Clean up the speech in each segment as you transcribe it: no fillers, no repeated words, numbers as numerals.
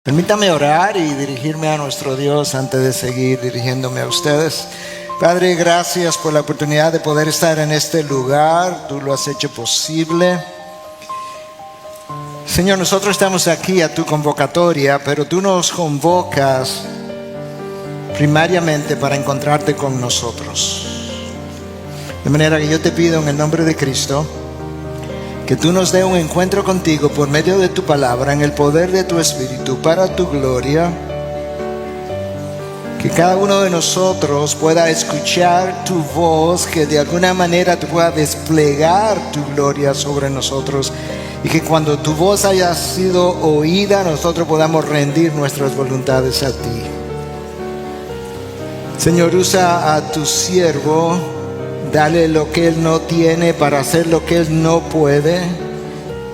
Permítame orar y dirigirme a nuestro Dios antes de seguir dirigiéndome a ustedes. Padre, gracias por la oportunidad de poder estar en este lugar. Tú lo has hecho posible. Señor, nosotros estamos aquí a tu convocatoria, pero tú nos convocas primariamente para encontrarte con nosotros. De manera que yo te pido en el nombre de Cristo que tú nos dé un encuentro contigo por medio de tu palabra, en el poder de tu Espíritu, para tu gloria. Que cada uno de nosotros pueda escuchar tu voz, que de alguna manera tú puedas desplegar tu gloria sobre nosotros. Y que cuando tu voz haya sido oída, nosotros podamos rendir nuestras voluntades a ti. Señor, usa a tu siervo. Dale lo que Él no tiene para hacer lo que Él no puede.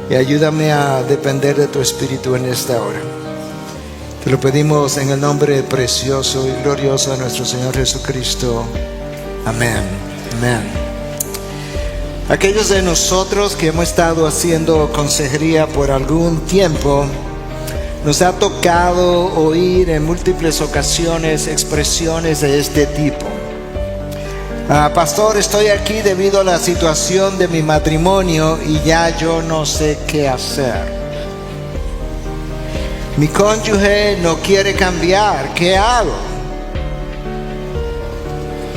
Y ayúdame a depender de tu Espíritu en esta hora. Te lo pedimos en el nombre precioso y glorioso de nuestro Señor Jesucristo. Amén. Amén. Aquellos de nosotros que hemos estado haciendo consejería por algún tiempo, nos ha tocado oír en múltiples ocasiones expresiones de este tipo. Pastor, estoy aquí debido a la situación de mi matrimonio y ya yo no sé qué hacer. Mi cónyuge no quiere cambiar, ¿qué hago?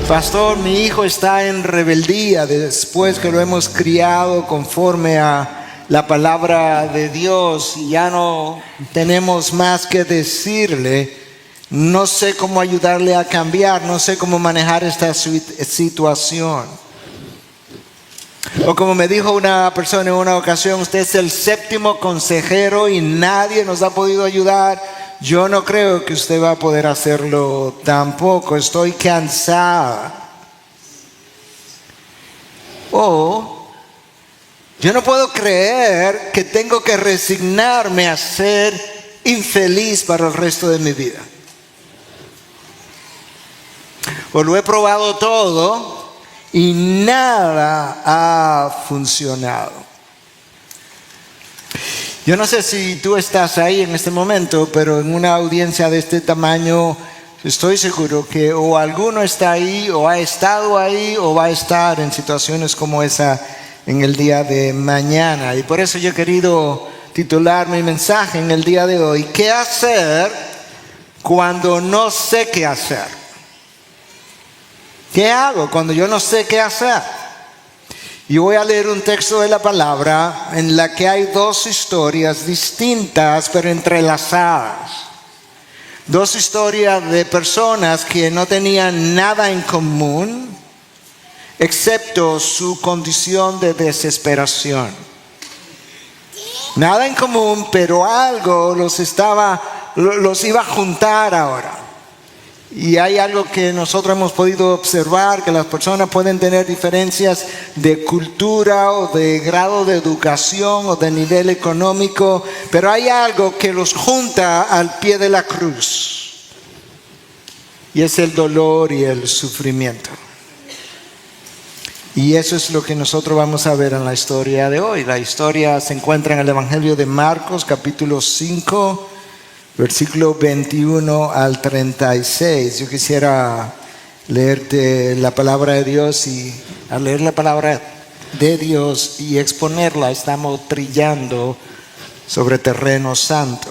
Pastor, mi hijo está en rebeldía después que lo hemos criado conforme a la palabra de Dios y ya no tenemos más que decirle. No sé cómo ayudarle a cambiar, no sé cómo manejar esta situación. O como me dijo una persona en una ocasión, usted es el séptimo consejero y nadie nos ha podido ayudar. Yo no creo que usted va a poder hacerlo tampoco, estoy cansada. O yo no puedo creer que tengo que resignarme a ser infeliz para el resto de mi vida. O lo he probado todo y nada ha funcionado. Yo no sé si tú estás ahí en este momento, pero en una audiencia de este tamaño estoy seguro que o alguno está ahí, o ha estado ahí, o va a estar en situaciones como esa en el día de mañana. Y por eso yo he querido titular mi mensaje en el día de hoy: ¿qué hacer cuando no sé qué hacer? ¿Qué hago cuando yo no sé qué hacer? Y voy a leer un texto de la palabra en la que hay dos historias distintas pero entrelazadas. Dos historias de personas que no tenían nada en común excepto su condición de desesperación. Nada en común, pero algo los iba a juntar ahora. Y hay algo que nosotros hemos podido observar, que las personas pueden tener diferencias de cultura o de grado de educación o de nivel económico, pero hay algo que los junta al pie de la cruz. Y es el dolor y el sufrimiento. Y eso es lo que nosotros vamos a ver en la historia de hoy. La historia se encuentra en el Evangelio de Marcos, capítulo 5, versículo 21 al 36. Yo quisiera leerte la palabra de Dios, y al leer la palabra de Dios y exponerla, estamos trillando sobre terreno santo.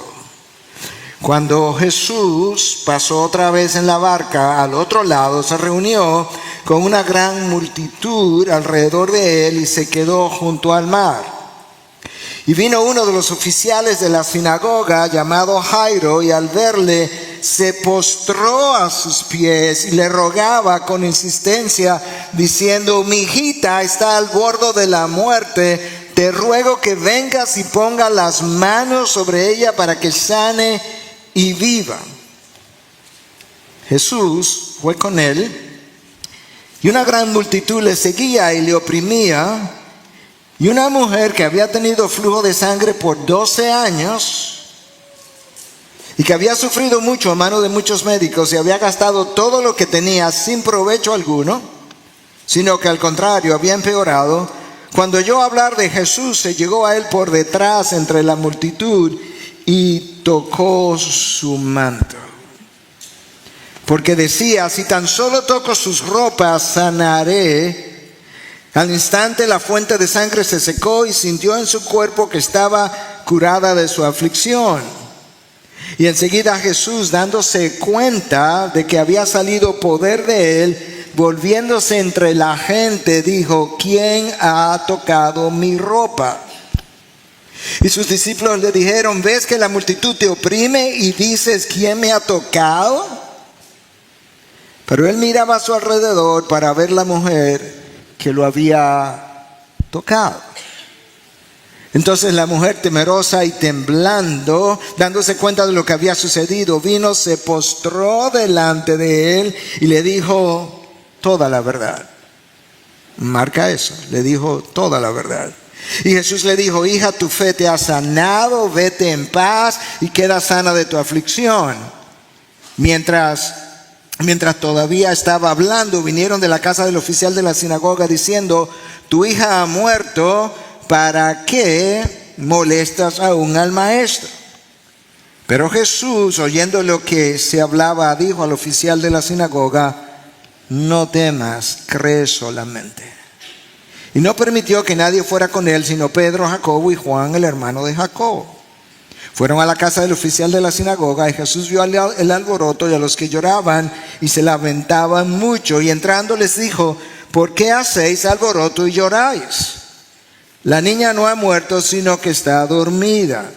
Cuando Jesús pasó otra vez en la barca al otro lado, se reunió con una gran multitud alrededor de él y se quedó junto al mar. Y vino uno de los oficiales de la sinagoga llamado Jairo, y al verle se postró a sus pies y le rogaba con insistencia diciendo: mi hijita está al borde de la muerte, te ruego que vengas y pongas las manos sobre ella para que sane y viva. Jesús fue con él y una gran multitud le seguía y le oprimía. Y una mujer que había tenido flujo de sangre por 12 años y que había sufrido mucho a mano de muchos médicos y había gastado todo lo que tenía sin provecho alguno, sino que al contrario había empeorado, cuando oyó hablar de Jesús, se llegó a él por detrás entre la multitud y tocó su manto. Porque decía, si tan solo toco sus ropas, sanaré. Al instante la fuente de sangre se secó y sintió en su cuerpo que estaba curada de su aflicción. Y enseguida Jesús, dándose cuenta de que había salido poder de él, volviéndose entre la gente, dijo, ¿quién ha tocado mi ropa? Y sus discípulos le dijeron, ¿ves que la multitud te oprime y dices, ¿quién me ha tocado? Pero él miraba a su alrededor para ver la mujer que lo había tocado. Entonces la mujer, temerosa y temblando, dándose cuenta de lo que había sucedido, vino, se postró delante de él y le dijo toda la verdad. Marca eso, le dijo toda la verdad. Y Jesús le dijo, hija, tu fe te ha sanado, vete en paz y queda sana de tu aflicción. Mientras todavía estaba hablando, vinieron de la casa del oficial de la sinagoga diciendo, tu hija ha muerto, ¿para qué molestas aún al maestro? Pero Jesús, oyendo lo que se hablaba, dijo al oficial de la sinagoga, no temas, cree solamente. Y no permitió que nadie fuera con él, sino Pedro, Jacobo y Juan, el hermano de Jacobo. Fueron a la casa del oficial de la sinagoga y Jesús vio el alboroto y a los que lloraban y se lamentaban mucho. Y entrando les dijo, ¿por qué hacéis alboroto y lloráis? La niña no ha muerto, sino que está dormida.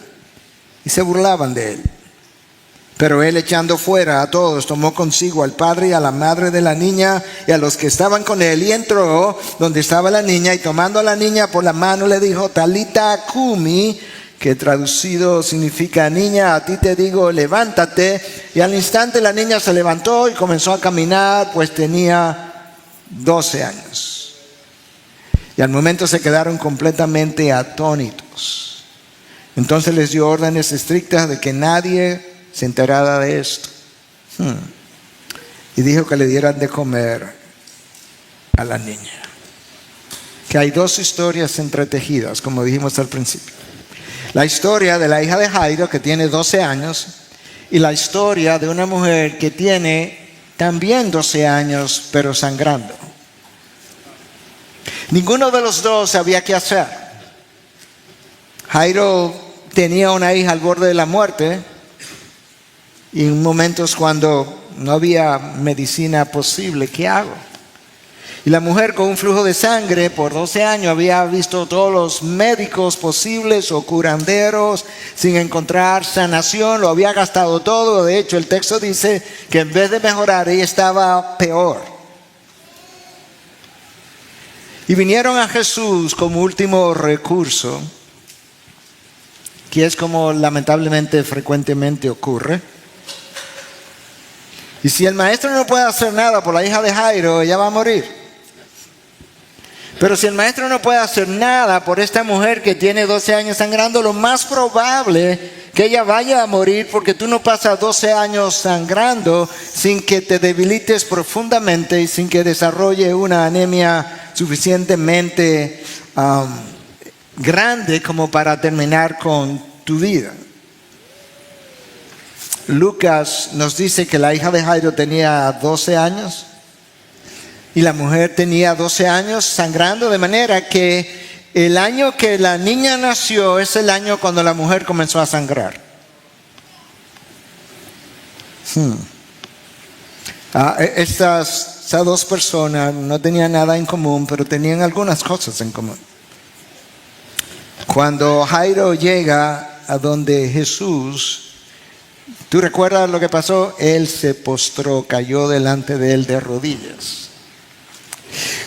Y se burlaban de él. Pero él, echando fuera a todos, tomó consigo al padre y a la madre de la niña y a los que estaban con él, y entró donde estaba la niña, y tomando a la niña por la mano le dijo, Talita cumi, que traducido significa, niña, a ti te digo, levántate. Y al instante la niña se levantó y comenzó a caminar, pues tenía 12 años. Y al momento se quedaron completamente atónitos. Entonces les dio órdenes estrictas de que nadie se enterara de esto. Y dijo que le dieran de comer a la niña. Que hay dos historias entretejidas, como dijimos al principio. La historia de la hija de Jairo, que tiene 12 años, y la historia de una mujer que tiene también 12 años, pero sangrando. Ninguno de los dos sabía qué hacer. Jairo tenía una hija al borde de la muerte, y en momentos cuando no había medicina posible, ¿qué hago? Y la mujer con un flujo de sangre por 12 años había visto todos los médicos posibles o curanderos sin encontrar sanación, lo había gastado todo. De hecho, el texto dice que en vez de mejorar, ella estaba peor. Y vinieron a Jesús como último recurso, que es como lamentablemente frecuentemente ocurre. Y si el maestro no puede hacer nada por la hija de Jairo, ella va a morir. Pero si el maestro no puede hacer nada por esta mujer que tiene 12 años sangrando, lo más probable que ella vaya a morir, porque tú no pasas 12 años sangrando sin que te debilites profundamente y sin que desarrolle una anemia suficientemente grande como para terminar con tu vida. Lucas nos dice que la hija de Jairo tenía 12 años y la mujer tenía 12 años sangrando, de manera que el año que la niña nació es el año cuando la mujer comenzó a sangrar. Estas dos personas no tenían nada en común, pero tenían algunas cosas en común. Cuando Jairo llega a donde Jesús, ¿tú recuerdas lo que pasó? Él se postró, cayó delante de él de rodillas.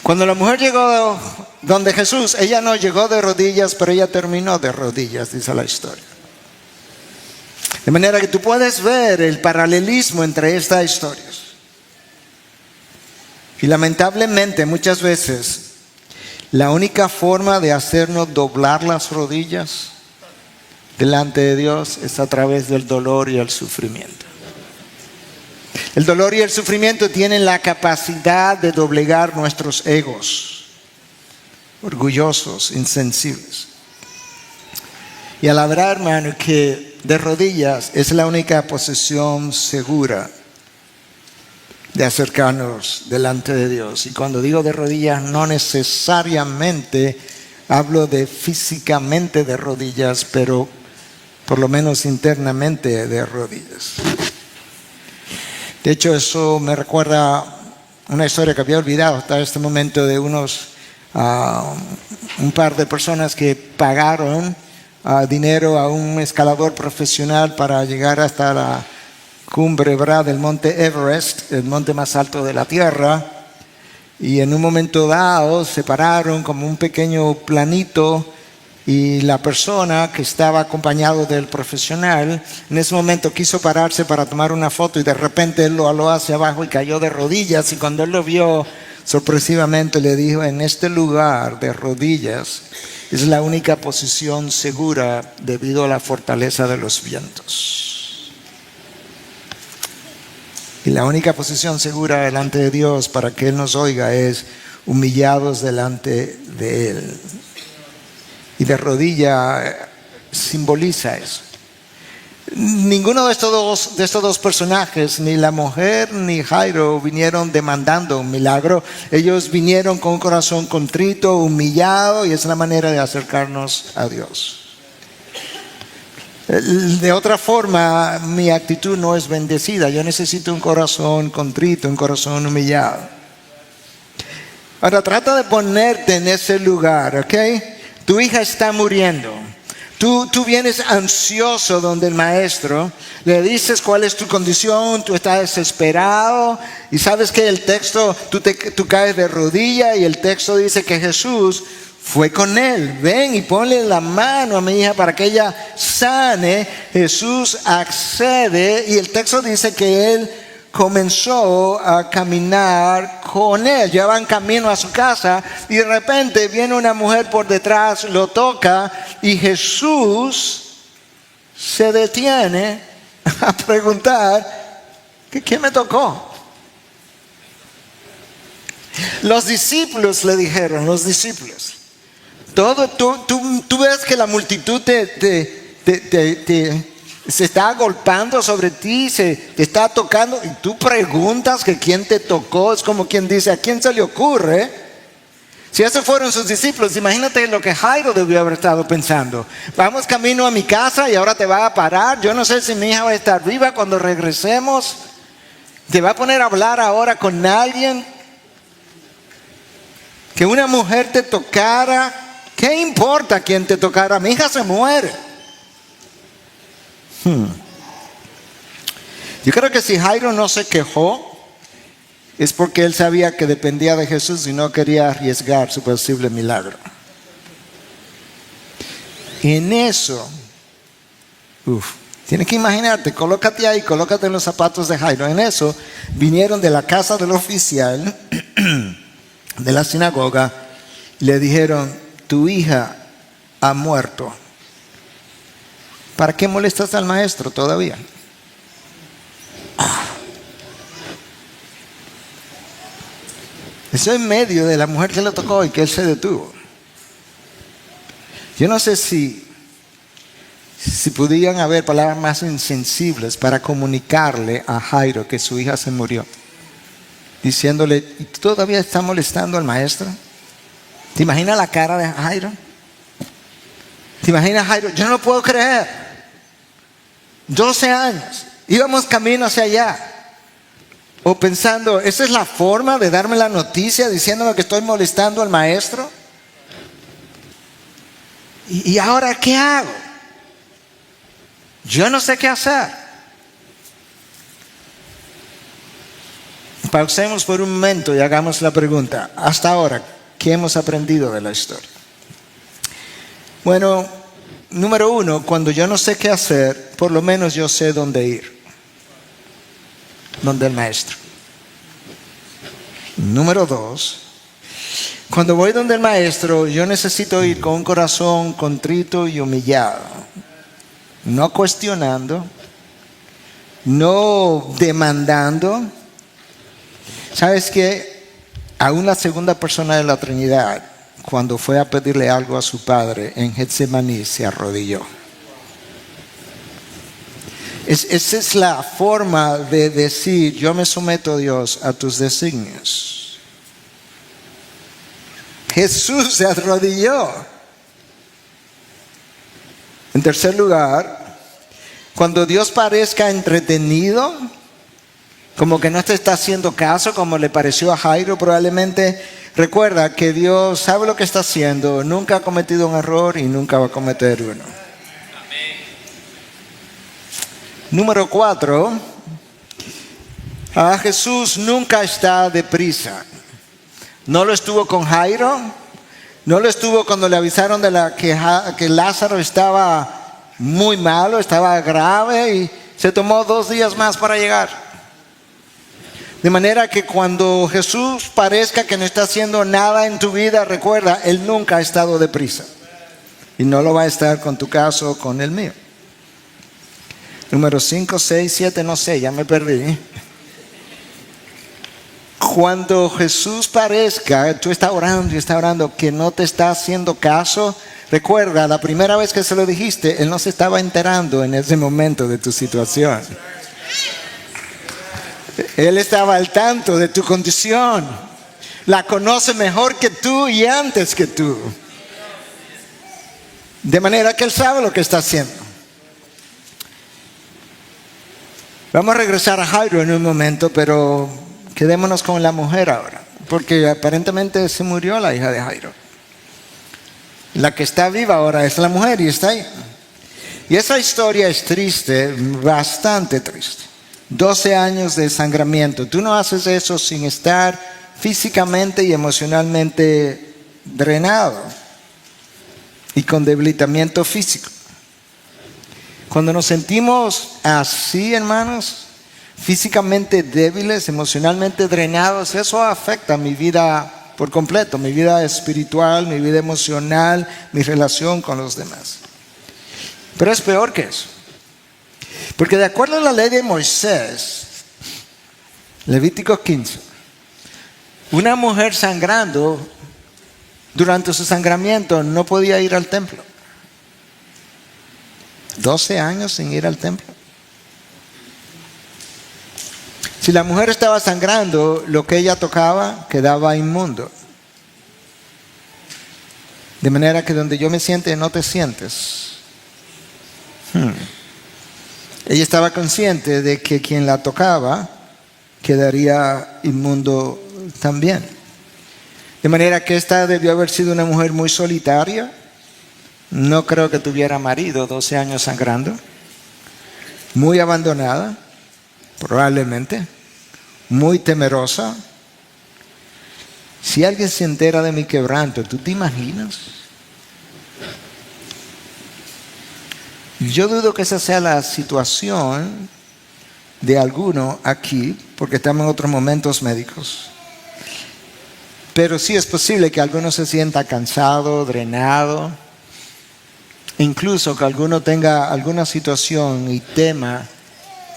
Cuando la mujer llegó donde Jesús, ella no llegó de rodillas, pero ella terminó de rodillas, dice la historia. De manera que tú puedes ver el paralelismo entre estas historias. Y lamentablemente muchas veces la única forma de hacernos doblar las rodillas delante de Dios es a través del dolor y el sufrimiento. El dolor y el sufrimiento tienen la capacidad de doblegar nuestros egos, orgullosos, insensibles. Y a la verdad, hermano, que de rodillas es la única posición segura de acercarnos delante de Dios. Y cuando digo de rodillas, no necesariamente hablo de físicamente de rodillas, pero por lo menos internamente de rodillas. De hecho, eso me recuerda una historia que había olvidado hasta este momento de un par de personas que pagaron dinero a un escalador profesional para llegar hasta la cumbre, ¿verdad?, del monte Everest, el monte más alto de la Tierra. Y en un momento dado se pararon como un pequeño planito y la persona que estaba acompañado del profesional en ese momento quiso pararse para tomar una foto y de repente él lo aló hacia abajo y cayó de rodillas, y cuando él lo vio sorpresivamente le dijo: en este lugar de rodillas es la única posición segura debido a la fortaleza de los vientos. Y la única posición segura delante de Dios para que Él nos oiga es humillados delante de Él. Y de rodilla simboliza eso. Ninguno de estos dos personajes, ni la mujer ni Jairo, vinieron demandando un milagro. Ellos vinieron con un corazón contrito, humillado, y es la manera de acercarnos a Dios. De otra forma, mi actitud no es bendecida. Yo necesito un corazón contrito, un corazón humillado. Ahora trata de ponerte en ese lugar, ¿ok? Tu hija está muriendo. Tú vienes ansioso donde el maestro, le dices cuál es tu condición, tú estás desesperado y sabes que el texto, tú caes de rodilla y el texto dice que Jesús fue con él. Ven y ponle la mano a mi hija para que ella sane. Jesús accede y el texto dice que él comenzó a caminar con él. Ya va en camino a su casa y de repente viene una mujer por detrás, lo toca y Jesús se detiene a preguntar: ¿quién me tocó? Los discípulos le dijeron, tú ves que la multitud se está agolpando sobre ti, te está tocando, y tú preguntas que quién te tocó. Es como quien dice: ¿a quién se le ocurre? Si esos fueron sus discípulos, imagínate lo que Jairo debió haber estado pensando. Vamos camino a mi casa y ahora te va a parar. Yo no sé si mi hija va a estar viva cuando regresemos. Te va a poner a hablar ahora con alguien. Que una mujer te tocara, ¿qué importa quién te tocara? Mi hija se muere. Yo creo que si Jairo no se quejó, es porque él sabía que dependía de Jesús y no quería arriesgar su posible milagro. En eso, tienes que imaginarte, colócate ahí, colócate en los zapatos de Jairo. En eso vinieron de la casa del oficial de la sinagoga y le dijeron: tu hija ha muerto. ¿Para qué molestas al maestro todavía? Eso en medio de la mujer que le tocó y que él se detuvo. Yo no sé si podían haber palabras más insensibles para comunicarle a Jairo que su hija se murió, diciéndole: ¿y tú todavía estás molestando al maestro? ¿Te imaginas la cara de Jairo? ¿Te imaginas Jairo? Yo no lo puedo creer. 12 años, íbamos camino hacia allá. O pensando: ¿esa es la forma de darme la noticia diciéndome que estoy molestando al maestro? ¿Y ahora qué hago? Yo no sé qué hacer. Pausemos por un momento y hagamos la pregunta: hasta ahora, ¿qué hemos aprendido de la historia? Bueno, número uno, cuando yo no sé qué hacer, por lo menos yo sé dónde ir. Donde el maestro. Número dos, cuando voy donde el maestro, yo necesito ir con un corazón contrito y humillado. No cuestionando, no demandando. ¿Sabes qué? Aún la segunda persona de la Trinidad, cuando fue a pedirle algo a su padre en Getsemaní, se arrodilló. Esa es la forma de decir: yo me someto, Dios, a tus designios. Jesús se arrodilló. En tercer lugar, cuando Dios parezca entretenido, como que no te está haciendo caso, como le pareció a Jairo probablemente, recuerda que Dios sabe lo que está haciendo, nunca ha cometido un error y nunca va a cometer uno. Amén. Número 4, Jesús nunca está deprisa. No lo estuvo con Jairo, no lo estuvo cuando le avisaron que Lázaro estaba muy malo, estaba grave y se tomó 2 días más para llegar. De manera que cuando Jesús parezca que no está haciendo nada en tu vida, recuerda, Él nunca ha estado deprisa. Y no lo va a estar con tu caso o con el mío. Número 5, 6, 7, no sé, ya me perdí. Cuando Jesús parezca, tú estás orando y estás orando, que no te está haciendo caso, recuerda, la primera vez que se lo dijiste, Él no se estaba enterando en ese momento de tu situación. Él estaba al tanto de tu condición. La conoce mejor que tú y antes que tú. De manera que Él sabe lo que está haciendo. Vamos a regresar a Jairo en un momento, pero quedémonos con la mujer ahora. Porque aparentemente se murió la hija de Jairo. La que está viva ahora es la mujer y está ahí. Y esa historia es triste, bastante triste. 12 años de desangramiento. Tú no haces eso sin estar físicamente y emocionalmente drenado y con debilitamiento físico. Cuando nos sentimos así, hermanos, físicamente débiles, emocionalmente drenados, eso afecta mi vida por completo, mi vida espiritual, mi vida emocional, mi relación con los demás. Pero es peor que eso. Porque de acuerdo a la ley de Moisés, Levítico 15, una mujer sangrando durante su sangramiento no podía ir al templo. 12 años sin ir al templo. Si la mujer estaba sangrando, lo que ella tocaba quedaba inmundo. De manera que donde yo me siente, no te sientes. Ella estaba consciente de que quien la tocaba quedaría inmundo también. De manera que esta debió haber sido una mujer muy solitaria. No creo que tuviera marido, 12 años sangrando. Muy abandonada, probablemente. Muy temerosa. Si alguien se entera de mi quebranto, ¿tú te imaginas? Yo dudo que esa sea la situación de alguno aquí, porque estamos en otros momentos médicos. Pero sí es posible que alguno se sienta cansado, drenado, incluso que alguno tenga alguna situación y tema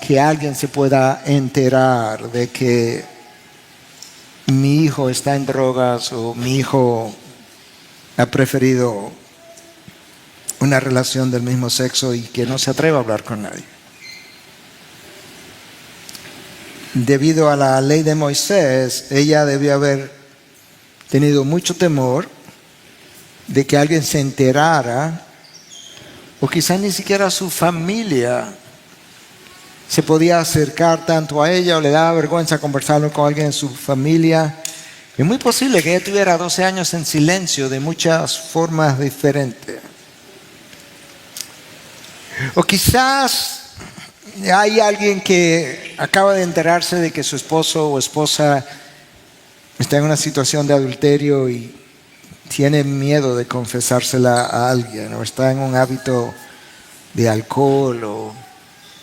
que alguien se pueda enterar de que mi hijo está en drogas o mi hijo ha preferido una relación del mismo sexo y que no se atreva a hablar con nadie. Debido a la ley de Moisés, ella debió haber tenido mucho temor de que alguien se enterara, o quizás ni siquiera su familia se podía acercar tanto a ella, o le daba vergüenza conversarlo con alguien en su familia. Es muy posible que ella tuviera 12 años en silencio de muchas formas diferentes. O quizás hay alguien que acaba de enterarse de que su esposo o esposa está en una situación de adulterio y tiene miedo de confesársela a alguien, o está en un hábito de alcohol o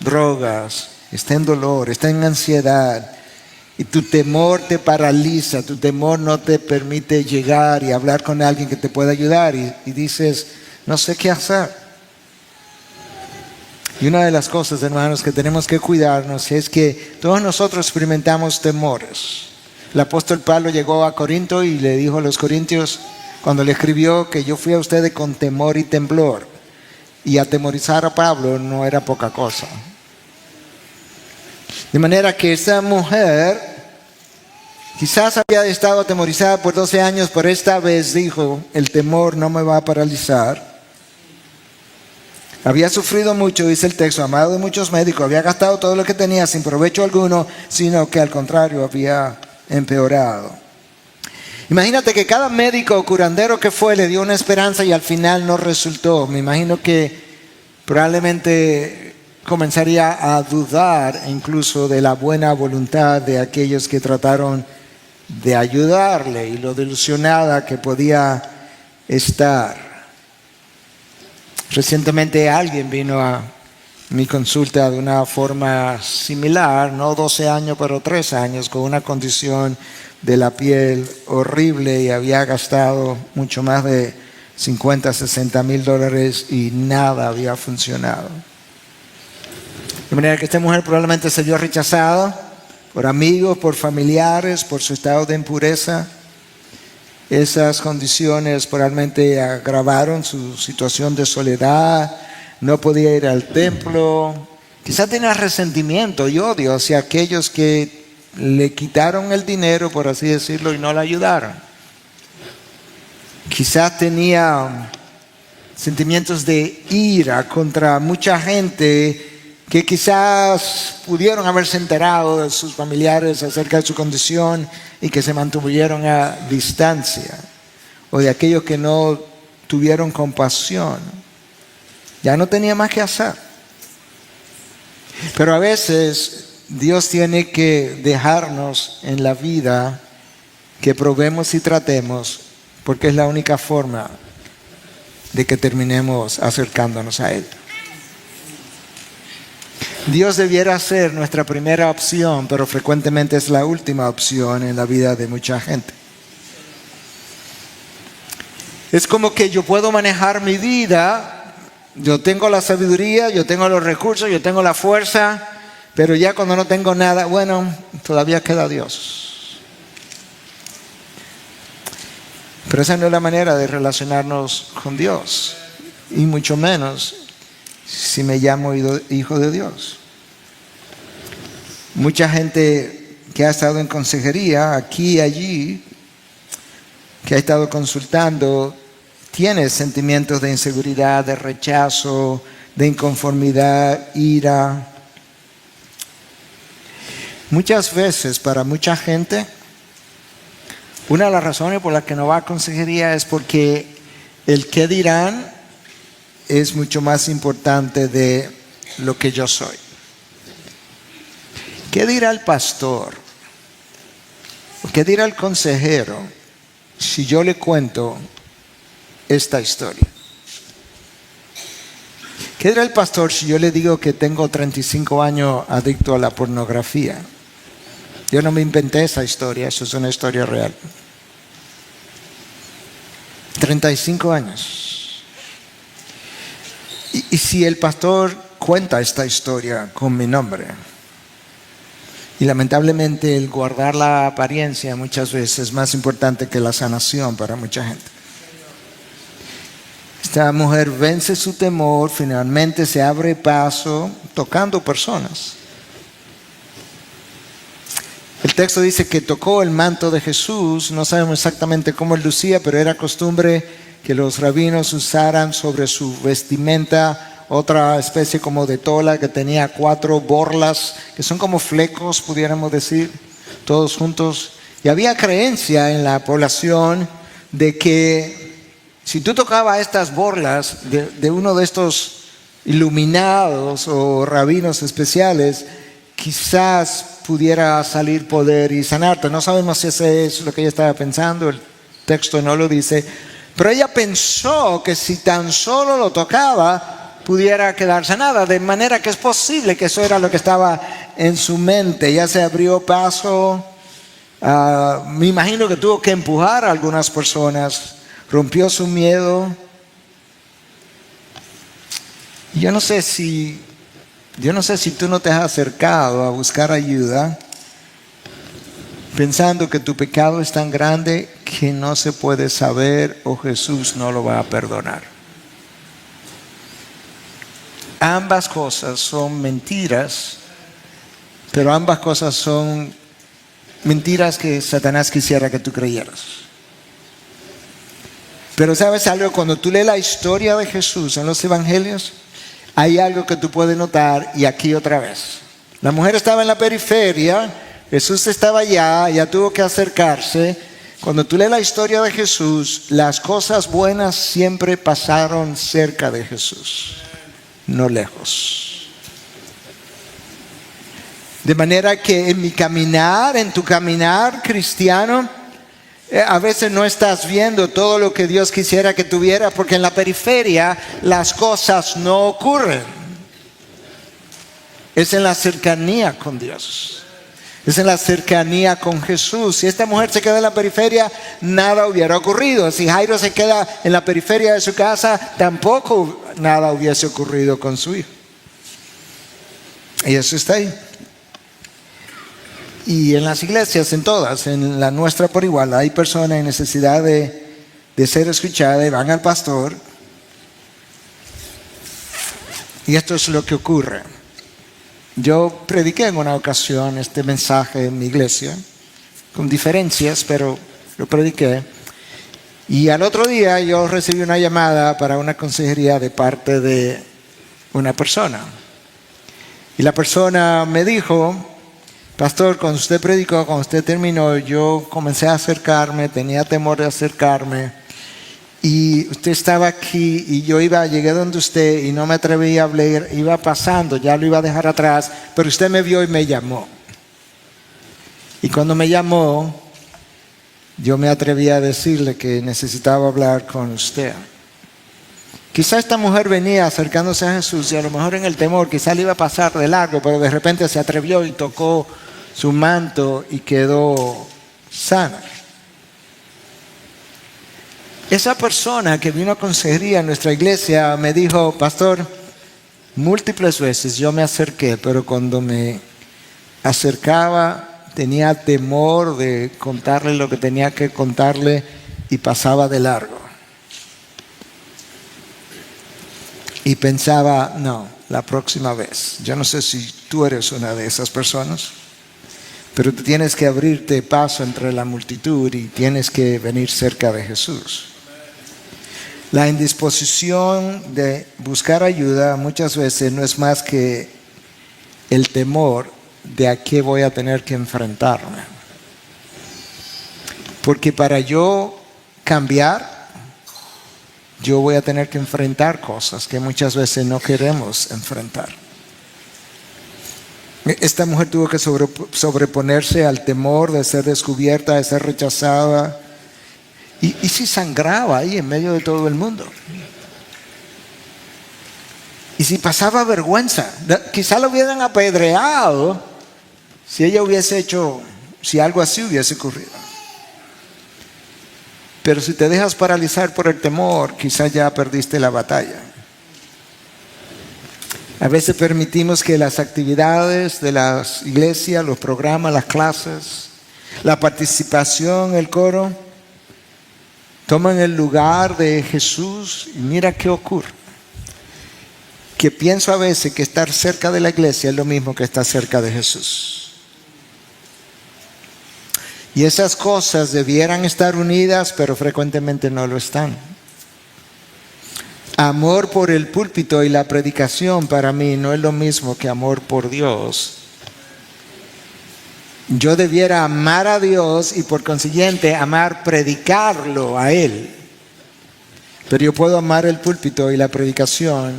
drogas, está en dolor, está en ansiedad, y tu temor te paraliza, tu temor no te permite llegar y hablar con alguien que te pueda ayudar, y dices, no sé qué hacer. Y una de las cosas, hermanos, que tenemos que cuidarnos es que todos nosotros experimentamos temores. El apóstol Pablo llegó a Corinto y le dijo a los corintios, cuando le escribió, que yo fui a ustedes con temor y temblor. Y atemorizar a Pablo no era poca cosa. De manera que esa mujer quizás había estado atemorizada por 12 años, pero esta vez dijo, el temor no me va a paralizar. Había sufrido mucho, dice el texto, amado de muchos médicos, había gastado todo lo que tenía sin provecho alguno, sino que al contrario había empeorado. Imagínate que cada médico o curandero que fue le dio una esperanza y al final no resultó. Me imagino que probablemente comenzaría a dudar incluso de la buena voluntad de aquellos que trataron de ayudarle y lo desilusionada que podía estar. Recientemente alguien vino a mi consulta de una forma similar, no 12 años, pero 3 años, con una condición de la piel horrible y había gastado mucho más de $50,000-$60,000 y nada había funcionado. De manera que esta mujer probablemente se vio rechazada por amigos, por familiares, por su estado de impureza. Esas condiciones probablemente agravaron su situación de soledad, no podía ir al templo, quizás tenía resentimiento y odio hacia aquellos que le quitaron el dinero, por así decirlo, y no la ayudaron. Quizás tenía sentimientos de ira contra mucha gente que quizás pudieron haberse enterado de sus familiares acerca de su condición y que se mantuvieron a distancia, o de aquellos que no tuvieron compasión. Ya no tenía más que hacer. Pero a veces Dios tiene que dejarnos en la vida que probemos y tratemos, porque es la única forma de que terminemos acercándonos a Él. Dios debiera ser nuestra primera opción, pero frecuentemente es la última opción en la vida de mucha gente. Es como que yo puedo manejar mi vida, yo tengo la sabiduría, yo tengo los recursos, yo tengo la fuerza, pero ya cuando no tengo nada, bueno, todavía queda Dios. Pero esa no es la manera de relacionarnos con Dios, y mucho menos si me llamo hijo de Dios. Mucha gente que ha estado en consejería, aquí y allí, que ha estado consultando, tiene sentimientos de inseguridad, de rechazo, de inconformidad, ira. Muchas veces, para mucha gente, una de las razones por las que no va a consejería es porque el qué dirán es mucho más importante de lo que yo soy. ¿Qué dirá el pastor? ¿Qué dirá el consejero si yo le cuento esta historia? ¿Qué dirá el pastor si yo le digo que tengo 35 años adicto a la pornografía? Yo no me inventé esa historia, eso es una historia real. 35 años. Y si el pastor cuenta esta historia con mi nombre, y lamentablemente el guardar la apariencia muchas veces es más importante que la sanación para mucha gente. Esta mujer vence su temor, finalmente se abre paso tocando personas. El texto dice que tocó el manto de Jesús, no sabemos exactamente cómo él lucía, pero era costumbre que los rabinos usaran sobre su vestimenta otra especie como de tola que tenía 4 borlas, que son como flecos, pudiéramos decir, todos juntos. Y había creencia en la población de que si tú tocabas estas borlas de uno de estos iluminados o rabinos especiales, quizás pudiera salir poder y sanarte. No sabemos si ese es lo que ella estaba pensando, el texto no lo dice, pero ella pensó que si tan solo lo tocaba, pudiera quedar sanada, de manera que es posible que eso era lo que estaba en su mente. Ya se abrió paso, me imagino que tuvo que empujar a algunas personas, rompió su miedo. Yo no sé si tú no te has acercado a buscar ayuda pensando que tu pecado es tan grande que no se puede saber o Jesús no lo va a perdonar. Ambas cosas son mentiras Pero ambas cosas son mentiras que Satanás quisiera que tú creyeras. Pero ¿sabes algo? Cuando tú lees la historia de Jesús en los evangelios, hay algo que tú puedes notar, y aquí otra vez. La mujer estaba en la periferia, Jesús estaba allá, ella tuvo que acercarse. Cuando tú lees la historia de Jesús, las cosas buenas siempre pasaron cerca de Jesús, no lejos. De manera que en tu caminar cristiano, a veces no estás viendo todo lo que Dios quisiera que tuvieras, porque en la periferia las cosas no ocurren. Es en la cercanía con Dios. Es en la cercanía con Jesús. Si esta mujer se queda en la periferia, nada hubiera ocurrido. Si Jairo se queda en la periferia de su casa, tampoco nada hubiese ocurrido con su hijo. Y eso está ahí. Y en las iglesias, en todas, en la nuestra por igual, hay personas en necesidad de ser escuchadas y van al pastor. Y esto es lo que ocurre. Yo prediqué en una ocasión este mensaje en mi iglesia, con diferencias, pero lo prediqué. Y al otro día yo recibí una llamada para una consejería de parte de una persona. Y la persona me dijo: pastor, cuando usted predicó, cuando usted terminó, yo comencé a acercarme, tenía temor de acercarme. Y usted estaba aquí y yo llegué donde usted y no me atreví a hablar, iba pasando, ya lo iba a dejar atrás, pero usted me vio y me llamó. Y cuando me llamó, yo me atreví a decirle que necesitaba hablar con usted. Quizá esta mujer venía acercándose a Jesús y a lo mejor en el temor, quizá le iba a pasar de largo, pero de repente se atrevió y tocó su manto y quedó sana. Esa persona que vino a consejería en nuestra iglesia me dijo: pastor, múltiples veces yo me acerqué, pero cuando me acercaba tenía temor de contarle lo que tenía que contarle y pasaba de largo. Y pensaba, no, la próxima vez. Yo no sé si tú eres una de esas personas, pero tú tienes que abrirte paso entre la multitud y tienes que venir cerca de Jesús. La indisposición de buscar ayuda muchas veces no es más que el temor de a qué voy a tener que enfrentarme. Porque para yo cambiar, yo voy a tener que enfrentar cosas que muchas veces no queremos enfrentar. Esta mujer tuvo que sobreponerse al temor de ser descubierta, de ser rechazada. Y si sangraba ahí en medio de todo el mundo. Y si pasaba vergüenza, quizá lo hubieran apedreado si ella hubiese hecho, si algo así hubiese ocurrido. Pero si te dejas paralizar por el temor, quizá ya perdiste la batalla. A veces permitimos que las actividades de las iglesias, los programas, las clases, la participación, el coro, toman el lugar de Jesús. Y mira qué ocurre. Que pienso a veces que estar cerca de la iglesia es lo mismo que estar cerca de Jesús. Y esas cosas debieran estar unidas, pero frecuentemente no lo están. Amor por el púlpito y la predicación para mí no es lo mismo que amor por Dios. Yo debiera amar a Dios y por consiguiente predicarlo a Él. Pero yo puedo amar el púlpito y la predicación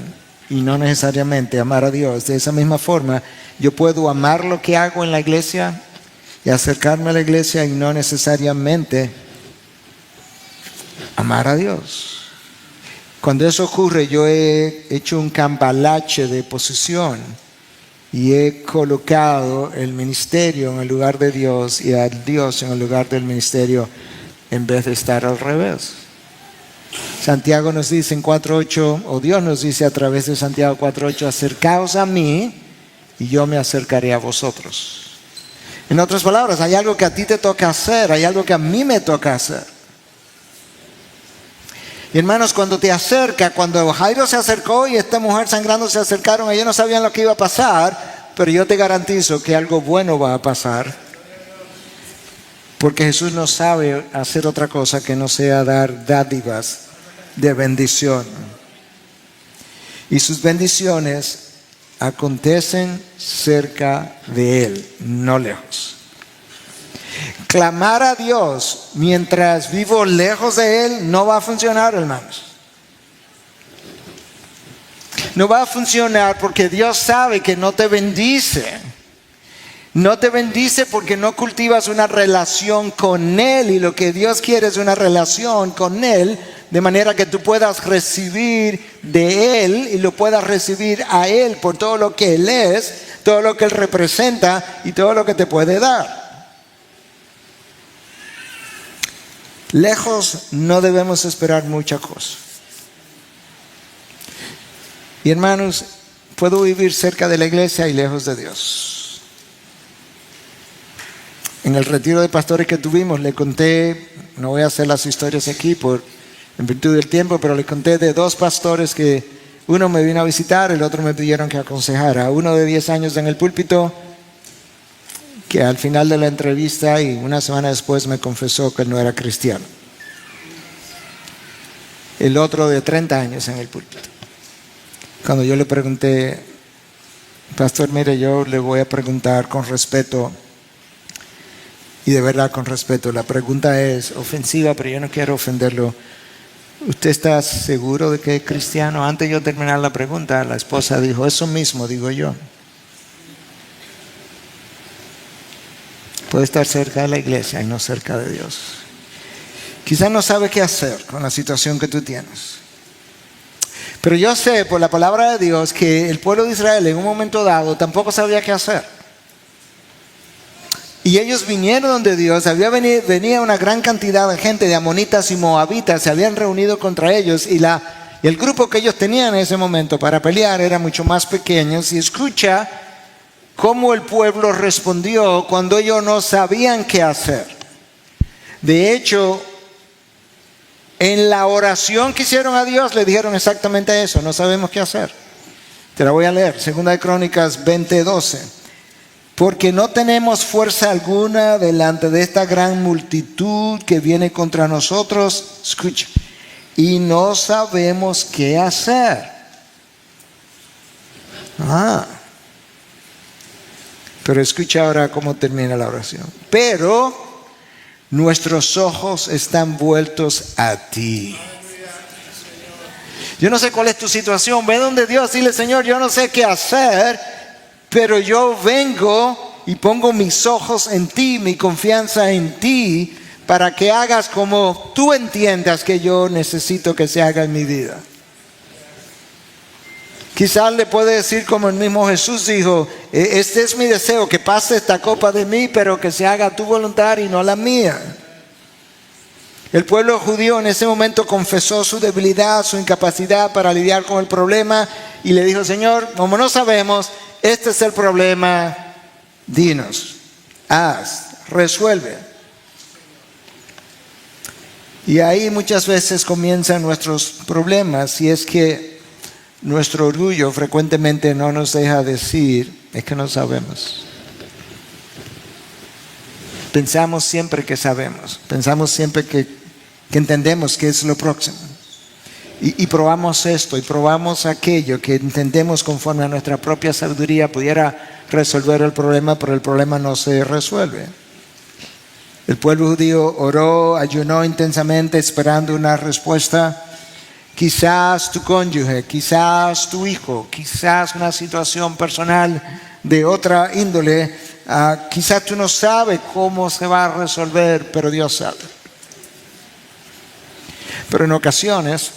y no necesariamente amar a Dios. De esa misma forma, yo puedo amar lo que hago en la iglesia y acercarme a la iglesia y no necesariamente amar a Dios. Cuando eso ocurre, yo he hecho un cambalache de posición y he colocado el ministerio en el lugar de Dios y a Dios en el lugar del ministerio en vez de estar al revés. Santiago nos dice en 4:8, o Dios nos dice a través de Santiago 4:8, acercaos a mí y yo me acercaré a vosotros. En otras palabras, hay algo que a ti te toca hacer, hay algo que a mí me toca hacer. Y hermanos, cuando te acerca, cuando Jairo se acercó y esta mujer sangrando se acercaron, ellos no sabían lo que iba a pasar, pero yo te garantizo que algo bueno va a pasar, porque Jesús no sabe hacer otra cosa que no sea dar dádivas de bendición. Y sus bendiciones acontecen cerca de Él, no lejos. Clamar a Dios mientras vivo lejos de Él no va a funcionar, hermanos. No va a funcionar porque Dios sabe que no te bendice. No te bendice porque no cultivas una relación con Él, y lo que Dios quiere es una relación con Él, de manera que tú puedas recibir de Él y lo puedas recibir a Él por todo lo que Él es, todo lo que Él representa y todo lo que te puede dar. Lejos no debemos esperar mucha cosa. Y hermanos, puedo vivir cerca de la iglesia y lejos de Dios. En el retiro de pastores que tuvimos, le conté, no voy a hacer las historias aquí en virtud del tiempo, pero le conté de 2 pastores que uno me vino a visitar, el otro me pidieron que aconsejara. Uno de 10 años en el púlpito, que al final de la entrevista y una semana después me confesó que él no era cristiano. El otro de 30 años en el púlpito. Cuando yo le pregunté, pastor, mire, yo le voy a preguntar con respeto, y de verdad con respeto, la pregunta es ofensiva, pero yo no quiero ofenderlo. ¿Usted está seguro de que es cristiano? Antes de yo terminar la pregunta, la esposa dijo, eso mismo digo yo. Puede estar cerca de la iglesia y no cerca de Dios. Quizás no sabe qué hacer con la situación que tú tienes. Pero yo sé por la palabra de Dios que el pueblo de Israel en un momento dado tampoco sabía qué hacer. Y ellos vinieron donde Dios, venía una gran cantidad de gente de amonitas y moabitas, se habían reunido contra ellos, y el grupo que ellos tenían en ese momento para pelear era mucho más pequeño. Y escucha cómo el pueblo respondió cuando ellos no sabían qué hacer. De hecho, en la oración que hicieron a Dios le dijeron exactamente eso, no sabemos qué hacer. Te la voy a leer, 2 Crónicas 20:12. Porque no tenemos fuerza alguna delante de esta gran multitud que viene contra nosotros, escucha, y no sabemos qué hacer. Pero escucha ahora cómo termina la oración. Pero nuestros ojos están vueltos a ti. Yo no sé cuál es tu situación. Ve donde Dios, dile, Señor, yo no sé qué hacer, pero yo vengo y pongo mis ojos en ti, mi confianza en ti, para que hagas como tú entiendas que yo necesito que se haga en mi vida. Quizás le puede decir como el mismo Jesús dijo, este es mi deseo, que pase esta copa de mí, pero que se haga tu voluntad y no la mía. El pueblo judío en ese momento confesó su debilidad, su incapacidad para lidiar con el problema, y le dijo, Señor, como no sabemos, este es el problema, dinos, haz, resuelve. Y ahí muchas veces comienzan nuestros problemas, y es que nuestro orgullo frecuentemente no nos deja decir, es que no sabemos. Pensamos siempre que sabemos, pensamos siempre que entendemos qué es lo próximo. Y probamos esto y probamos aquello que entendemos conforme a nuestra propia sabiduría pudiera resolver el problema, pero el problema no se resuelve. El pueblo judío oró, ayunó intensamente esperando una respuesta. Quizás tu cónyuge, quizás tu hijo, quizás una situación personal de otra índole, quizás tú no sabes cómo se va a resolver, pero Dios sabe. Pero en ocasiones,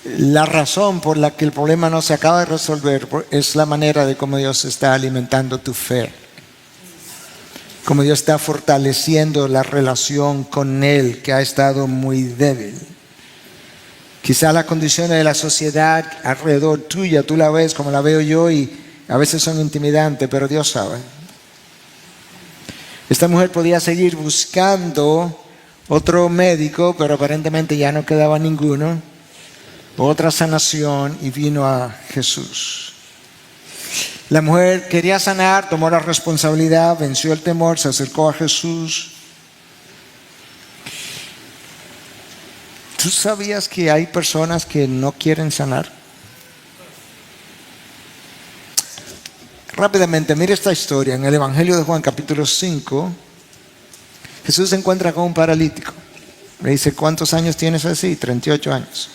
la razón por la que el problema no se acaba de resolver es la manera de cómo Dios está alimentando tu fe, cómo Dios está fortaleciendo la relación con Él, que ha estado muy débil. Quizás las condiciones de la sociedad alrededor tuya, tú la ves como la veo yo y a veces son intimidantes, pero Dios sabe. Esta mujer podía seguir buscando otro médico, pero aparentemente ya no quedaba ninguno. Otra sanación, y vino a Jesús. La mujer quería sanar, tomó la responsabilidad, venció el temor, se acercó a Jesús. ¿Tú sabías que hay personas que no quieren sanar? Rápidamente, mire esta historia. En el Evangelio de Juan, capítulo 5, Jesús se encuentra con un paralítico. Le dice, ¿cuántos años tienes así? 38 años.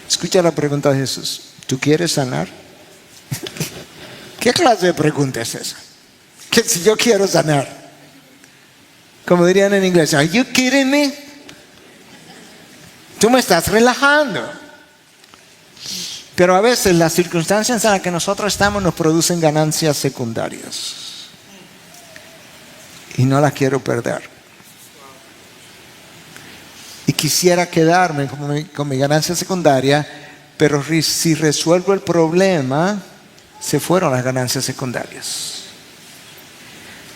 Escucha la pregunta de Jesús. ¿Tú quieres sanar? ¿Qué clase de pregunta es esa? Que si yo quiero sanar. Como dirían en inglés, ¿Are you kidding me? Tú me estás relajando. Pero a veces las circunstancias en las que nosotros estamos nos producen ganancias secundarias. Y no las quiero perder. Y quisiera quedarme con mi ganancia secundaria, pero si resuelvo el problema, se fueron las ganancias secundarias.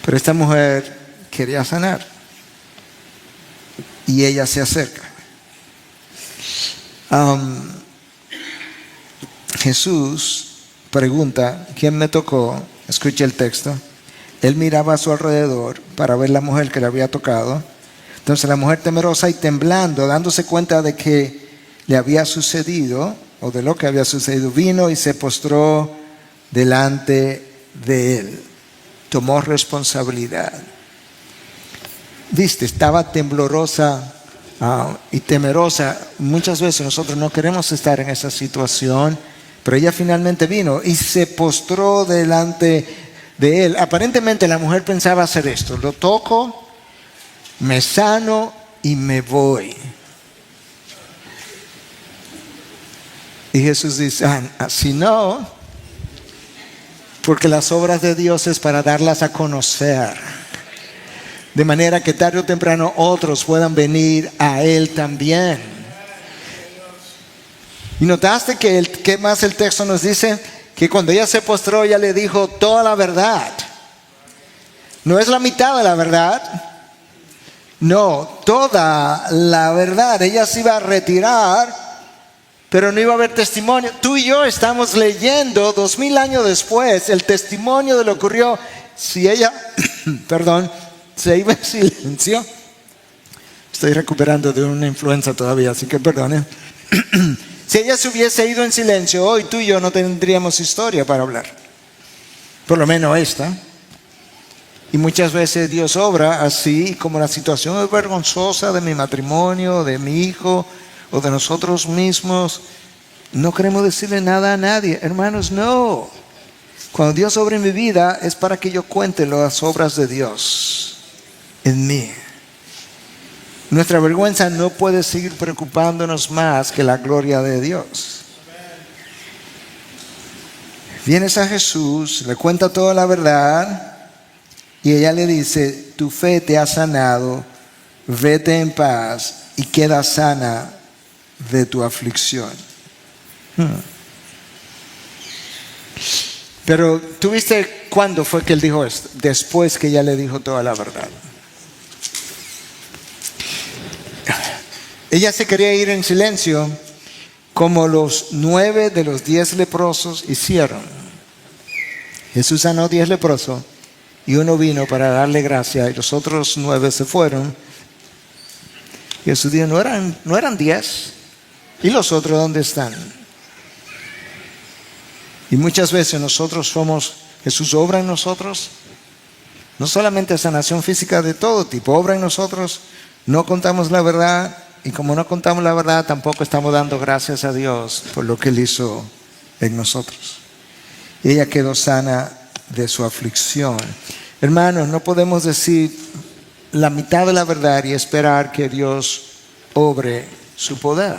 Pero esta mujer quería sanar. Y ella se acerca. Jesús pregunta, ¿quién me tocó? Escuche el texto. Él miraba a su alrededor para ver la mujer que le había tocado. Entonces la mujer, temerosa y temblando, dándose cuenta de que le había sucedido, o de lo que había sucedido, vino y se postró delante de él. Tomó responsabilidad. Viste, estaba temblorosa y temerosa. Muchas veces nosotros no queremos estar en esa situación, pero ella finalmente vino y se postró delante de él. Aparentemente la mujer pensaba hacer esto: lo toco, me sano y me voy. Y Jesús dice, así no, porque las obras de Dios es para darlas a conocer, de manera que tarde o temprano otros puedan venir a Él también. Y notaste que ¿qué más el texto nos dice? Que cuando ella se postró, ella le dijo toda la verdad. No es la mitad de la verdad, no, toda la verdad. Ella se iba a retirar, pero no iba a haber testimonio. Tú y yo estamos leyendo 2000 años después el testimonio de lo que ocurrió. Si ella, se iba en silencio. Estoy recuperando de una influenza todavía, así que perdone. Si ella se hubiese ido en silencio, hoy tú y yo no tendríamos historia para hablar. Por lo menos esta. Y muchas veces Dios obra así, como la situación es vergonzosa de mi matrimonio, de mi hijo o de nosotros mismos. No queremos decirle nada a nadie. Hermanos, no. Cuando Dios obra en mi vida es para que yo cuente las obras de Dios en mí. Nuestra vergüenza no puede seguir preocupándonos más que la gloria de Dios. Vienes a Jesús, le cuenta toda la verdad y ella le dice, tu fe te ha sanado, vete en paz y queda sana de tu aflicción. Pero ¿tú viste cuándo fue que él dijo esto? Después que ella le dijo toda la verdad. Ella se quería ir en silencio, como los 9 de los 10 leprosos hicieron. Jesús sanó 10 leprosos y uno vino para darle gracia y los otros 9 se fueron. Y Jesús dijo, no eran 10. ¿Y los otros dónde están? Y muchas veces Jesús obra en nosotros, no solamente sanación física de todo tipo, obra en nosotros, no contamos la verdad. Y como no contamos la verdad, tampoco estamos dando gracias a Dios por lo que Él hizo en nosotros. Y ella quedó sana de su aflicción. Hermanos, no podemos decir la mitad de la verdad y esperar que Dios obre su poder.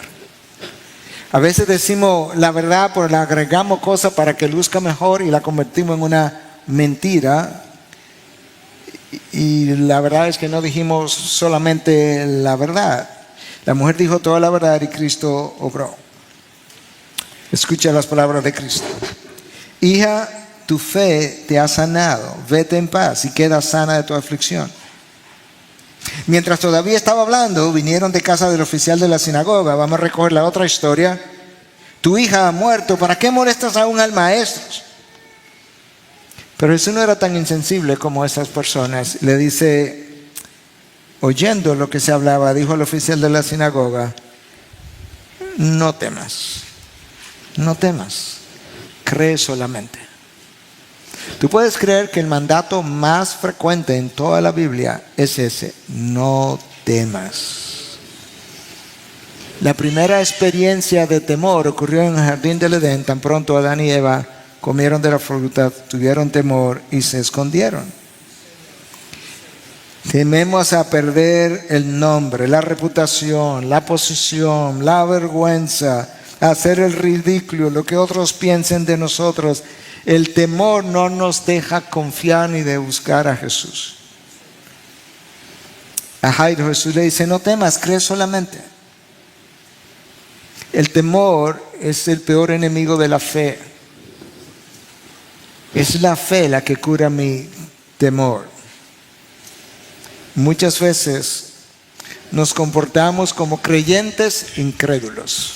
A veces decimos la verdad, pero le agregamos cosas para que luzca mejor y la convertimos en una mentira. Y la verdad es que no dijimos solamente la verdad. La mujer dijo toda la verdad y Cristo obró. Escucha las palabras de Cristo. Hija, tu fe te ha sanado. Vete en paz y queda sana de tu aflicción. Mientras todavía estaba hablando, vinieron de casa del oficial de la sinagoga. Vamos a recoger la otra historia. Tu hija ha muerto. ¿Para qué molestas aún al maestro? Pero Jesús no era tan insensible como esas personas. Le dice, oyendo lo que se hablaba, dijo al oficial de la sinagoga, no temas, no temas, cree solamente. Tú puedes creer que el mandato más frecuente en toda la Biblia es ese, no temas. La primera experiencia de temor ocurrió en el jardín del Edén. Tan pronto Adán y Eva comieron de la fruta, tuvieron temor y se escondieron. Tememos a perder el nombre, la reputación, la posición, la vergüenza, a hacer el ridículo, lo que otros piensen de nosotros. El temor no nos deja confiar ni de buscar a Jesús. A Jairo Jesús le dice, no temas, cree solamente. El temor es el peor enemigo de la fe. Es la fe la que cura mi temor. Muchas veces nos comportamos como creyentes incrédulos.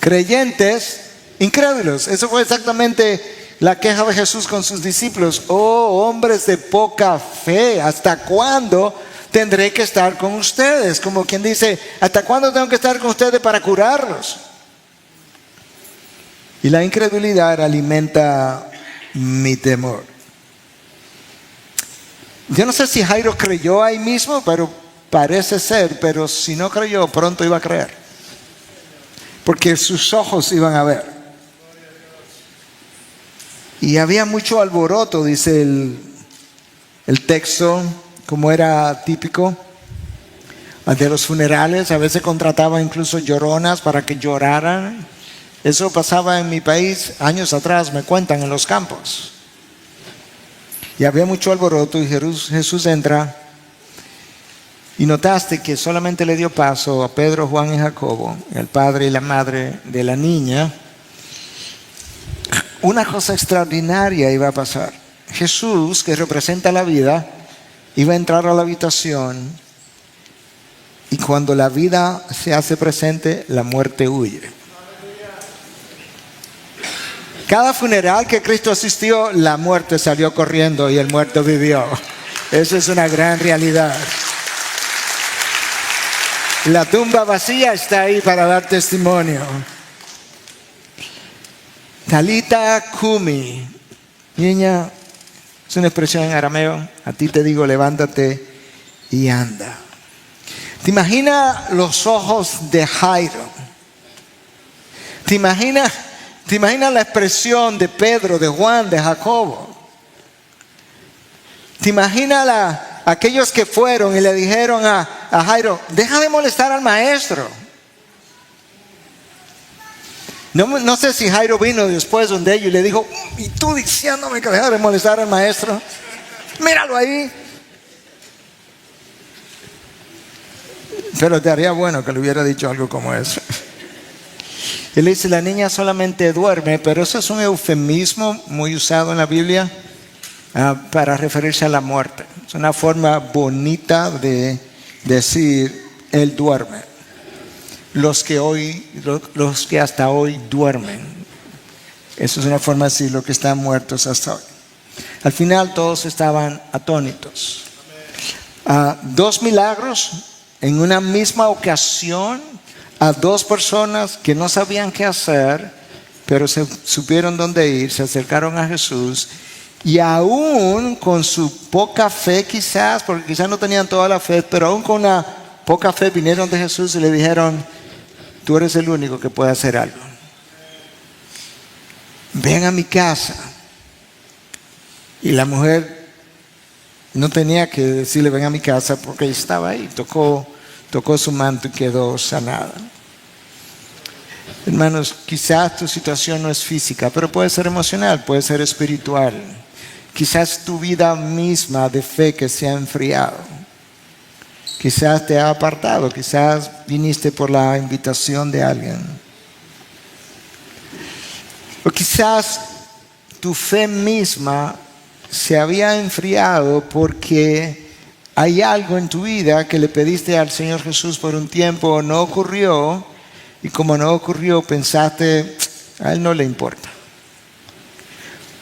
Creyentes incrédulos. Eso fue exactamente la queja de Jesús con sus discípulos. Oh, hombres de poca fe, ¿hasta cuándo tendré que estar con ustedes? Como quien dice, ¿hasta cuándo tengo que estar con ustedes para curarlos? Y la incredulidad alimenta mi temor. Yo no sé si Jairo creyó ahí mismo, pero parece ser, pero si no creyó, pronto iba a creer. Porque sus ojos iban a ver. Y había mucho alboroto, dice el texto, como era típico de los funerales. A veces contrataban incluso lloronas para que lloraran. Eso pasaba en mi país años atrás, me cuentan, en los campos. Y había mucho alboroto y Jesús entra. Y notaste que solamente le dio paso a Pedro, Juan y Jacobo, el padre y la madre de la niña. Una cosa extraordinaria iba a pasar. Jesús, que representa la vida, iba a entrar a la habitación. Y cuando la vida se hace presente, la muerte huye. Cada funeral que Cristo asistió, la muerte salió corriendo y el muerto vivió. Esa es una gran realidad. La tumba vacía está ahí para dar testimonio. Talita Kumi. Niña, es una expresión en arameo. A ti te digo, levántate y anda. ¿Te imaginas los ojos de Jairo? ¿Te imaginas la expresión de Pedro, de Juan, de Jacobo? ¿Te imaginas aquellos que fueron y le dijeron a Jairo, deja de molestar al maestro? No sé si Jairo vino después donde ellos y le dijo, ¿y tú diciéndome que deja de molestar al maestro? Míralo ahí. Pero te haría bueno que le hubiera dicho algo como eso. Él dice, la niña solamente duerme, pero eso es un eufemismo muy usado en la Biblia para referirse a la muerte. Es una forma bonita de decir, él duerme. Los que hasta hoy duermen. Eso es una forma de decir, los que están muertos hasta hoy. Al final todos estaban atónitos. 2 milagros en una misma ocasión a 2 personas que no sabían qué hacer, pero se supieron dónde ir, se acercaron a Jesús y aún con su poca fe quizás, porque quizás no tenían toda la fe, pero aún con una poca fe vinieron de Jesús y le dijeron, tú eres el único que puede hacer algo. Ven a mi casa. Y la mujer no tenía que decirle ven a mi casa porque ella estaba ahí, tocó su manto y quedó sanada. Hermanos, quizás tu situación no es física, pero puede ser emocional, puede ser espiritual. Quizás tu vida misma de fe que se ha enfriado. Quizás te ha apartado, quizás viniste por la invitación de alguien. O quizás tu fe misma se había enfriado porque hay algo en tu vida que le pediste al Señor Jesús por un tiempo, no ocurrió, y como no ocurrió, pensaste, a Él no le importa.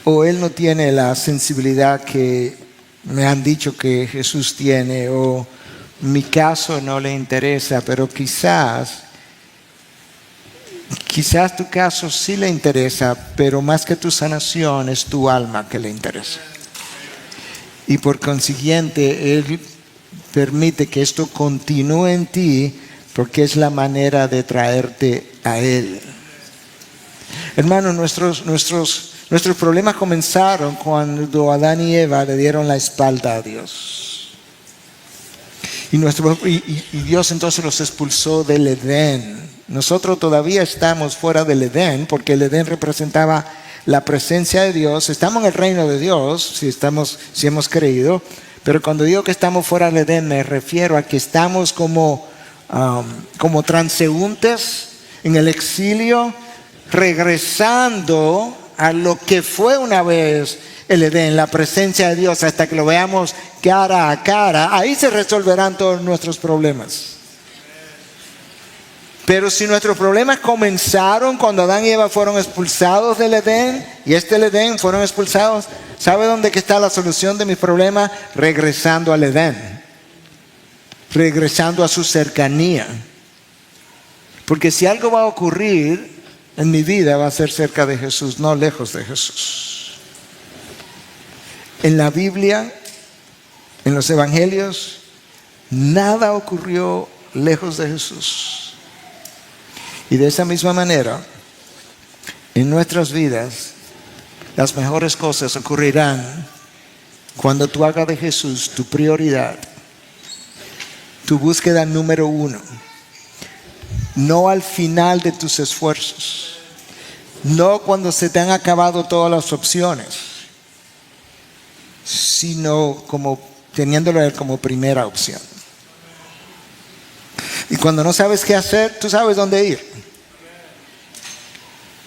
o él no tiene la sensibilidad que me han dicho que Jesús tiene, o mi caso no le interesa, pero quizás tu caso sí le interesa, pero más que tu sanación es tu alma que le interesa. Y por consiguiente, Él permite que esto continúe en ti porque es la manera de traerte a Él. Hermanos, nuestros problemas comenzaron cuando Adán y Eva le dieron la espalda a Dios. Y Dios entonces los expulsó del Edén. Nosotros todavía estamos fuera del Edén, porque el Edén representaba la presencia de Dios. Estamos en el reino de Dios, si hemos creído. Pero cuando digo que estamos fuera del Edén, me refiero a que estamos como transeúntes en el exilio, regresando a lo que fue una vez el Edén, la presencia de Dios, hasta que lo veamos cara a cara. Ahí se resolverán todos nuestros problemas. Pero si nuestros problemas comenzaron cuando Adán y Eva fueron expulsados del Edén, y el Edén fueron expulsados, ¿sabe dónde está la solución de mis problemas? Regresando al Edén, regresando a su cercanía. Porque si algo va a ocurrir en mi vida, va a ser cerca de Jesús, no lejos de Jesús. En la Biblia, en los evangelios, nada ocurrió lejos de Jesús. Y de esa misma manera, en nuestras vidas, las mejores cosas ocurrirán cuando tú hagas de Jesús tu prioridad, tu búsqueda número uno. No al final de tus esfuerzos, no cuando se te han acabado todas las opciones, sino como teniéndolo a Él como primera opción. Y cuando no sabes qué hacer, tú sabes dónde ir.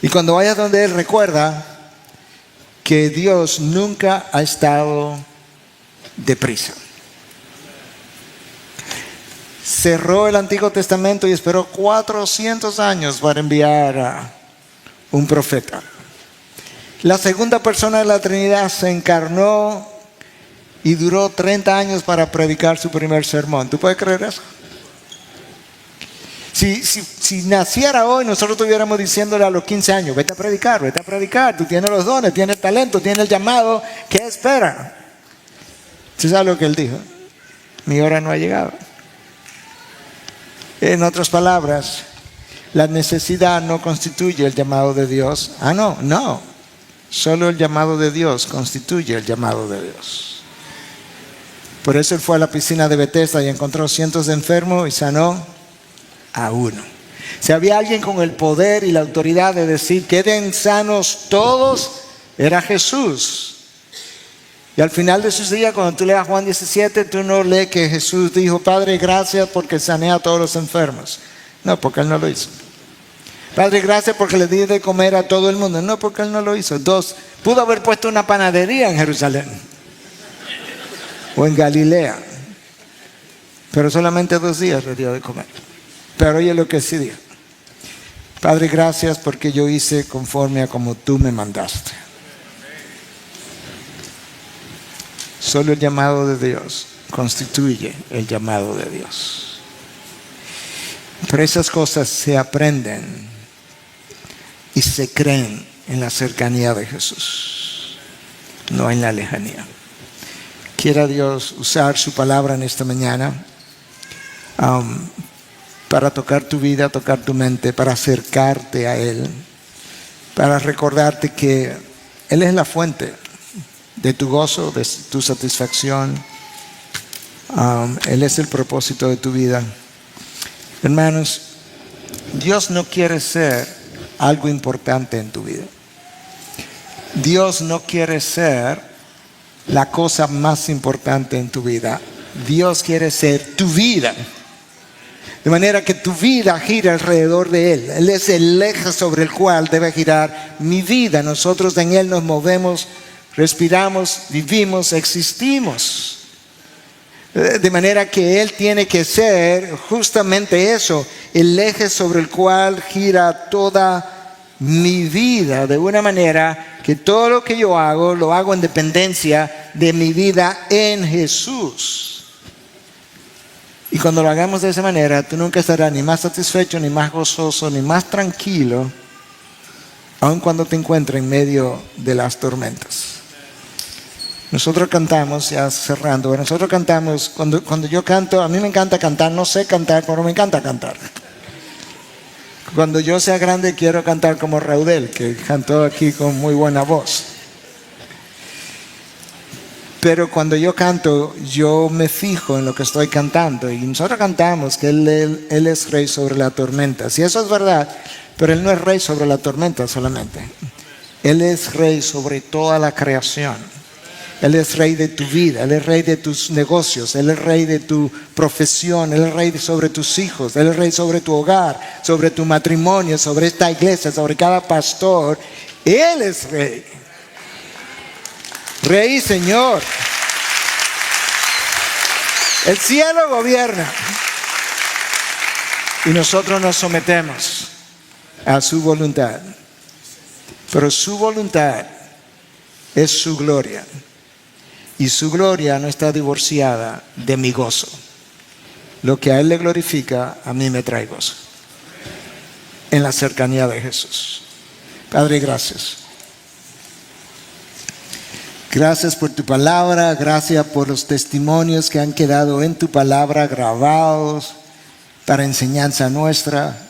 Y cuando vayas donde Él, recuerda que Dios nunca ha estado deprisa. Cerró el Antiguo Testamento y esperó 400 años para enviar a un profeta. La segunda persona de la Trinidad se encarnó y duró 30 años para predicar su primer sermón. ¿Tú puedes creer eso? Si naciera hoy, nosotros estuviéramos diciéndole a los 15 años, vete a predicar, tú tienes los dones, tienes el talento, tienes el llamado, ¿qué espera? ¿Tú sabes lo que él dijo? Mi hora no ha llegado. En otras palabras, la necesidad no constituye el llamado de Dios. No. Solo el llamado de Dios constituye el llamado de Dios. Por eso él fue a la piscina de Bethesda y encontró cientos de enfermos y sanó a uno. Si había alguien con el poder y la autoridad de decir queden sanos todos, era Jesús. Y al final de sus días, cuando tú leas Juan 17, tú no lees que Jesús dijo, Padre, gracias porque sané a todos los enfermos. No, porque Él no lo hizo. Padre, gracias porque le di de comer a todo el mundo. No, porque Él no lo hizo. 2, pudo haber puesto una panadería en Jerusalén o en Galilea, pero solamente 2 días le dio de comer. Pero oye lo que sí dijo. Padre, gracias porque yo hice conforme a como tú me mandaste. Solo el llamado de Dios constituye el llamado de Dios. Pero esas cosas se aprenden y se creen en la cercanía de Jesús, no en la lejanía. Quiera Dios usar su palabra en esta mañana para tocar tu vida, tocar tu mente, para acercarte a Él, para recordarte que Él es la fuente de tu gozo, de tu satisfacción. Él es el propósito de tu vida. Hermanos, Dios no quiere ser algo importante en tu vida. Dios no quiere ser la cosa más importante en tu vida. Dios quiere ser tu vida. De manera que tu vida gira alrededor de Él. Él es el eje sobre el cual debe girar mi vida. Nosotros en Él nos movemos, respiramos, vivimos, existimos. De manera que Él tiene que ser justamente eso, el eje sobre el cual gira toda mi vida de una manera que todo lo que yo hago, lo hago en dependencia de mi vida en Jesús. Y cuando lo hagamos de esa manera, tú nunca estarás ni más satisfecho, ni más gozoso, ni más tranquilo, aun cuando te encuentres en medio de las tormentas. Nosotros cantamos, ya cerrando, nosotros cantamos, cuando yo canto, a mí me encanta cantar, no sé cantar, pero me encanta cantar. Cuando yo sea grande quiero cantar como Raudel, que cantó aquí con muy buena voz. Pero cuando yo canto, yo me fijo en lo que estoy cantando. Y nosotros cantamos que Él es rey sobre la tormenta. Si eso es verdad, pero Él no es rey sobre la tormenta solamente. Él es rey sobre toda la creación. Él es rey de tu vida, Él es rey de tus negocios, Él es rey de tu profesión, Él es rey sobre tus hijos, Él es rey sobre tu hogar, sobre tu matrimonio, sobre esta iglesia, sobre cada pastor. Él es rey. Rey y Señor. El cielo gobierna. Y nosotros nos sometemos a su voluntad. Pero su voluntad es su gloria. Y su gloria no está divorciada de mi gozo. Lo que a Él le glorifica, a mí me trae gozo. En la cercanía de Jesús. Padre, gracias. Gracias por tu palabra. Gracias por los testimonios que han quedado en tu palabra grabados para enseñanza nuestra.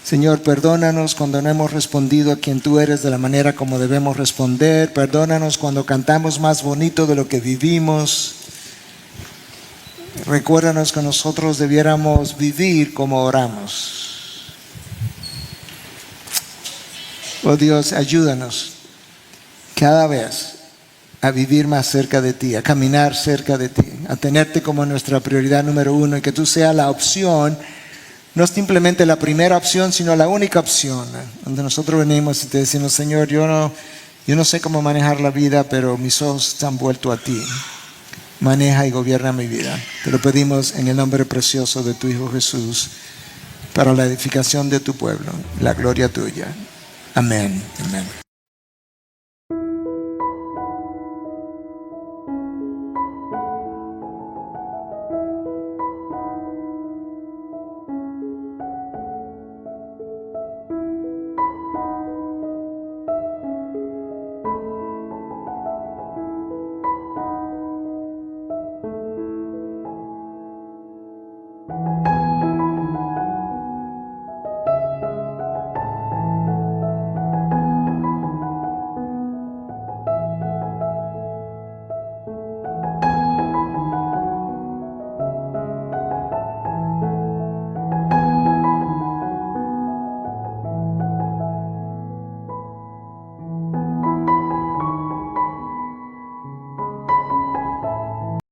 Señor, perdónanos cuando no hemos respondido a quien tú eres de la manera como debemos responder. Perdónanos cuando cantamos más bonito de lo que vivimos. Recuérdanos que nosotros debiéramos vivir como oramos. Oh Dios, ayúdanos cada vez a vivir más cerca de ti, a caminar cerca de ti, a tenerte como nuestra prioridad número uno y que tú seas la opción. No es simplemente la primera opción, sino la única opción, donde nosotros venimos y te decimos, Señor, yo no sé cómo manejar la vida, pero mis ojos están vueltos a ti. Maneja y gobierna mi vida. Te lo pedimos en el nombre precioso de tu Hijo Jesús, para la edificación de tu pueblo, la gloria tuya. Amén. Amén.